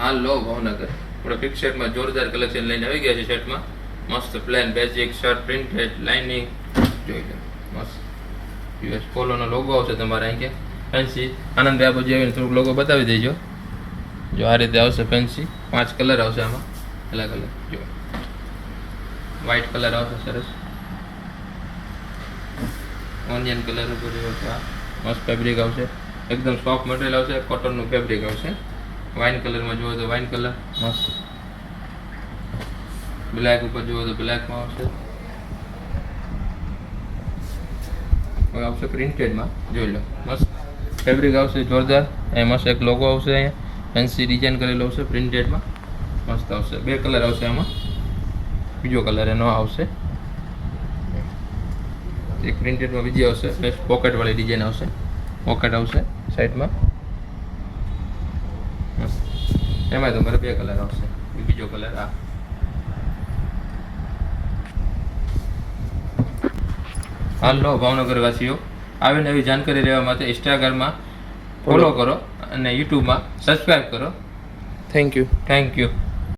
હાલો ભાવનગર આપણે ફિક્સ શર્ટમાં જોરદાર કલેક્શન લઈને આવી ગયા છે. શર્ટમાં મસ્ત plane basic shirt printed lining જોઈ લો મસ્ત યુએસ પોલોનો લોગો આવશે તમારે અહીં કે ફેન્સી આનંદ આ બાજુ આવીને થોડુંક લોગો બતાવી દેજો. જો આ રીતે આવશે ફેન્સી 5 કલર આવશે આમાં અલગ અલગ. જો વ્હાઇટ કલર આવશે સરસ ઓનિયન કલર ઉપર જેવો છે. આ મસ્ત ફેબ્રિક આવશે એકદમ સોફ્ટ મટીરિયલ આવશે કોટનનું ફેબ્રિક આવશે. વાઇન કલરમાં જુઓ તો વાઇન કલર મસ્ત બ્લેક ઉપર જુઓ તો બ્લેકમાં આવશે. હવે આવશે પ્રિન્ટેડમાં જોઈ લો મસ્ત ફેબ્રિક આવશે જોરદાર. અહીં મસ્ત એક લોગો આવશે અહીંયા ફેન્સી ડિઝાઇન કરેલો આવશે પ્રિન્ટેડમાં મસ્ત આવશે. 2 કલર આવશે આમાં બીજો કલર એનો આવશે એક પ્રિન્ટેડમાં બીજી આવશે પ્લસ પોકેટવાળી ડિઝાઇન આવશે પોકેટ આવશે સાઈડમાં એમાં તમારે 2 કલર આવશે. બીજો કલર આ હાલો ભાવનગર વાસીઓ આવી નવી જાણકારી લેવા માટે ઇન્સ્ટાગ્રામમાં ફોલો કરો અને યુટ્યુબમાં સબસ્ક્રાઈબ કરો. Thank you.